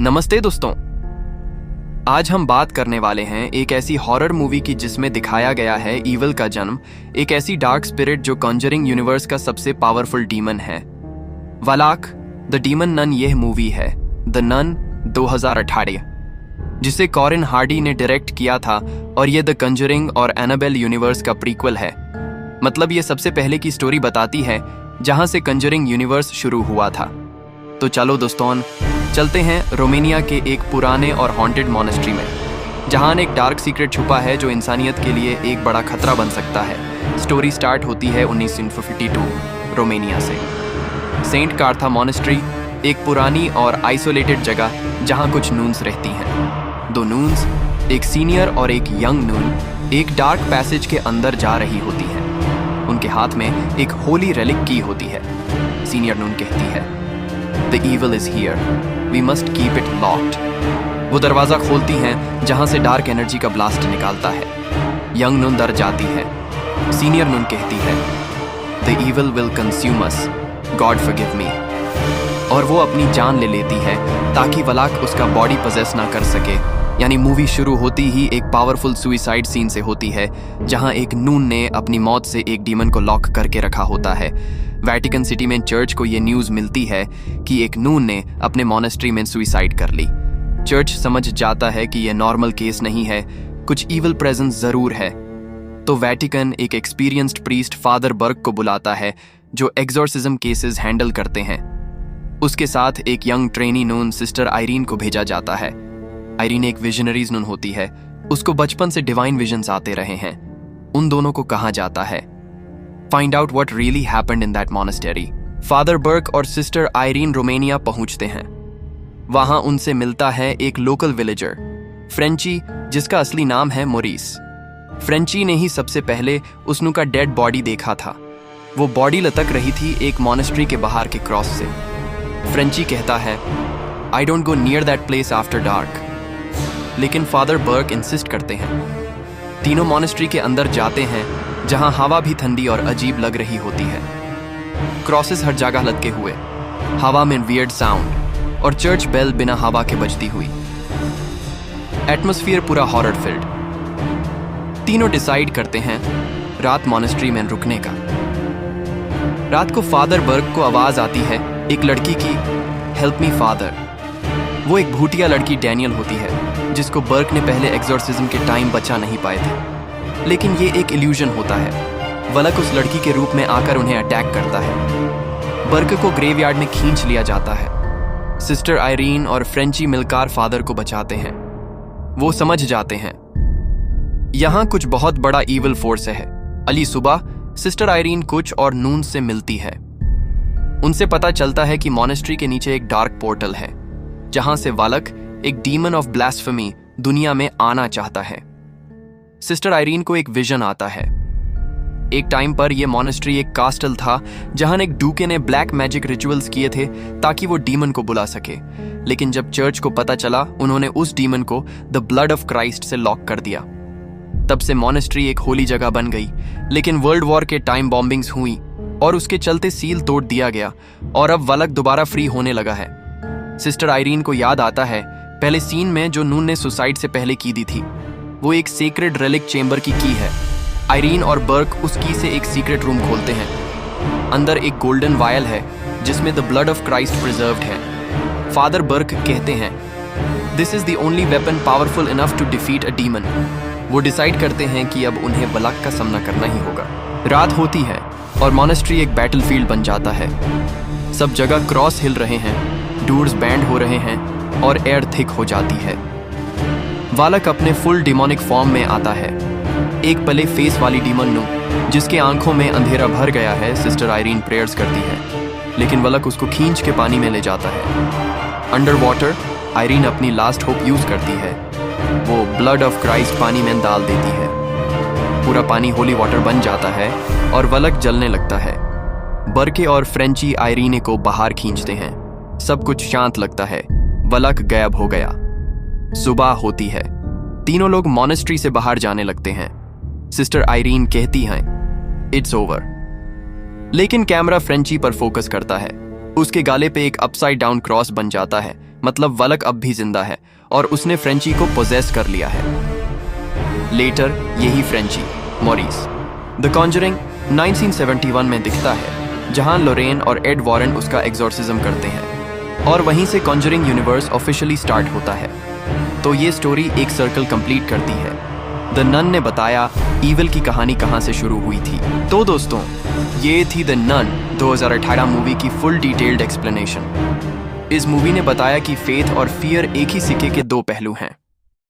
नमस्ते दोस्तों। आज हम बात करने वाले हैं एक ऐसी हॉरर मूवी की जिसमें दिखाया गया है ईविल का जन्म, एक ऐसी डार्क स्पिरिट जो कॉन्जरिंग यूनिवर्स का सबसे पावरफुल डीमन है। वलाक द डीमन नन यह मूवी है, द नन 2018, जिसे कॉरिन हार्डी ने डायरेक्ट किया था और यह द कॉन्जरिंग और एनाबेल यूनिवर्स का प्रीक्वल है। मतलब ये सबसे पहले की स्टोरी बताती है जहां से कॉन्जरिंग यूनिवर्स शुरू हुआ था। तो चलो दोस्तों, चलते हैं रोमानिया के एक पुराने और हॉन्टेड मॉनेस्ट्री में, जहां एक डार्क सीक्रेट छुपा है जो इंसानियत के लिए एक बड़ा खतरा बन सकता है। स्टोरी स्टार्ट होती है 1952 रोमानिया से। सेंट कार्था मॉनेस्ट्री एक पुरानी और आइसोलेटेड जगह जहां कुछ नून्स रहती हैं। दो नून्स, एक सीनियर और एक यंग नून, एक डार्क पैसेज के अंदर जा रही होती है। उनके हाथ में एक होली रेलिक की होती है। सीनियर नून कहती है, The evil is here. We must keep it locked. वो दरवाजा खोलती हैं जहां से डार्क एनर्जी का ब्लास्ट निकालता है। यंग नून डर जाती है। सीनियर नून कहती है, The evil will consume us. God forgive me. और वो अपनी जान ले लेती है ताकि वलाक उसका बॉडी पजेस ना कर सके। यानी मूवी शुरू होती ही एक पावरफुल सुइसाइड सीन से होती है, जहां एक नून ने अपनी मौत से एक डीमन को लॉक करके रखा होता है। वेटिकन सिटी में चर्च को ये न्यूज़ मिलती है कि एक नून ने अपने मॉनेस्ट्री में सुइसाइड कर ली। चर्च समझ जाता है कि यह नॉर्मल केस नहीं है, कुछ इविल प्रेजेंस जरूर है। तो वेटिकन एक एक्सपीरियंस्ड प्रीस्ट फादर बर्ग को बुलाता है जो एक्सोर्सिज्म केसेस हैंडल करते हैं। उसके साथ एक यंग ट्रेनी नून सिस्टर आयरीन को भेजा जाता है। आयरीन एक विजनरीज नून होती है, उसको बचपन से डिवाइन विजन्स आते रहे हैं। उन दोनों को कहा जाता है, find out what really happened in that monastery. Father Berg और सिस्टर आयरीन रोमानिया पहुंचते हैं। वहां उनसे मिलता है एक लोकल विलेजर, फ्रेंची, जिसका असली नाम है मोरिस। फ्रेंची ने ही सबसे पहले उसनु का डेड बॉडी देखा था। वो बॉडी लटक रही थी एक मॉनेस्ट्री के बाहर के क्रॉस से। फ्रेंची कहता है, I don't go near that place after dark. लेकिन फादर बर्ग इंसिस्ट करते हैं। तीनों मॉनेस्ट्री के अंदर जाते हैं जहां हवा भी ठंडी और अजीब लग रही होती है। क्रॉसेस हर जगह लटके हुए, हवा में वियर्ड साउंड और चर्च बेल बिना हवा के बजती हुई। एटमॉस्फेयर पूरा हॉरर फील्ड। तीनों डिसाइड करते हैं रात मॉनेस्ट्री में रुकने का। रात को फादर बर्ग को आवाज आती है एक लड़की की, हेल्प मी फादर। वो एक भूतिया लड़की डैनियल होती है जिसको बर्ग ने पहले एक्सोर्सिज्म के टाइम बचा नहीं पाए थे। लेकिन ये एक इल्यूजन होता है। वलक उस लड़की के रूप में आकर उन्हें अटैक करता है। बर्ग को ग्रेवयार्ड में खींच लिया जाता है। सिस्टर आयरीन और फ्रेंची मिलकर फादर को बचाते हैं। वो समझ जाते हैं यहां कुछ बहुत बड़ा इविल फोर्स है। अली सुबह सिस्टर आयरीन कुछ और नून से मिलती है। उनसे पता चलता है कि मॉनेस्ट्री के नीचे एक डार्क पोर्टल है जहां से वलक, एक डीमन ऑफ ब्लास्फेमी, दुनिया में आना चाहता है। सिस्टर आयरीन को एक विजन आता है। एक टाइम पर यह मॉनेस्ट्री एक कास्टल था जहां एक डूके ने ब्लैक मैजिक रिचुअल्स किए थे ताकि वो डीमन को बुला सके। लेकिन जब चर्च को पता चला, उन्होंने उस डीमन को द ब्लड ऑफ क्राइस्ट से लॉक कर दिया। तब से मॉनेस्ट्री एक होली जगह बन गई। लेकिन वर्ल्ड वॉर के टाइम बॉम्बिंग्स हुई और उसके चलते सील तोड़ दिया गया और अब वलक दोबारा फ्री होने लगा है। सिस्टर आयरीन को याद आता है पहले सीन में जो नून ने सुसाइड से पहले की दी थी। वो एक सेक्रेड रेलिक चेंबर की है। आयरीन और बर्ग उस की से एक सीक्रेट रूम खोलते हैं। अंदर एक गोल्डन वायल है जिसमें the blood of Christ preserved है। फादर बर्ग कहते हैं, this is the only weapon powerful enough to defeat a demon. वो डिसाइड करते हैं कि अब उन्हें वलाक का सामना करना ही होगा। रात होती है और मॉनेस्ट्री एक बैटलफील्ड बन जाता है। सब जगह क्रॉस हिल रहे हैं, डूर्स बैंड हो रहे हैं और एयर थिक हो जाती है। वलक अपने फुल डिमोनिक फॉर्म में आता है। एक पले फेस वाली डीमन नू जिसके आंखों में अंधेरा भर गया है। सिस्टर आयरीन प्रेयर्स करती है, लेकिन वलक उसको खींच के पानी में ले जाता है। अंडर वाटर आयरीन अपनी लास्ट होप यूज करती है। वो ब्लड ऑफ क्राइस्ट पानी में डाल देती है। पूरा पानी होली वाटर बन जाता है और वलक जलने लगता है। बर्के और फ्रेंची आयरीन को बाहर खींचते हैं। सब कुछ शांत लगता है। वलक गायब हो गया। सुबह होती है। तीनों लोग मॉनेस्ट्री से बाहर जाने लगते हैं। सिस्टर आयरीन कहती हैं, इट्स ओवर। लेकिन कैमरा फ्रेंची पर फोकस करता है। उसके गाले पे एक अपसाइड डाउन क्रॉस बन जाता है मतलब वलक अब भी जिंदा है और उसने फ्रेंची को पोजेस कर लिया है। लेटर यही फ्रेंची मॉरिस द कॉन्जरिंग 1971 में दिखता है, जहां लोरेन और एड वॉरेन उसका एग्जॉर्सिज्म करते हैं और वहीं से कॉन्जरिंग यूनिवर्स ऑफिशियली स्टार्ट होता है। तो ये स्टोरी एक सर्कल कंप्लीट करती है। द नन ने बताया ईविल की कहानी कहां से शुरू हुई थी। तो दोस्तों, ये थी द नन 2018 मूवी की फुल डिटेल्ड एक्सप्लेनेशन। इस मूवी ने बताया कि फेथ और फियर एक ही सिक्के के दो पहलू हैं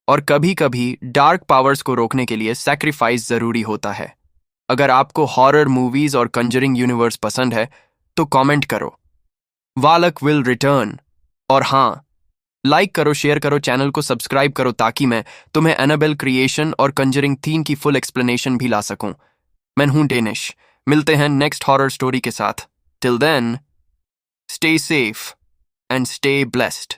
और कभी कभी डार्क पावर्स को रोकने के लिए सैक्रिफाइस जरूरी होता है। अगर आपको हॉरर मूवीज और कंजरिंग यूनिवर्स पसंद है तो कमेंट करो, वालक विल रिटर्न। और हाँ, लाइक करो, शेयर करो, चैनल को सब्सक्राइब करो ताकि मैं तुम्हें एनाबेल क्रिएशन और कंजरिंग 3 की फुल एक्सप्लेनेशन भी ला सकूं। मैं हूं डेनिश, मिलते हैं नेक्स्ट हॉरर स्टोरी के साथ। Till then, stay safe and stay blessed.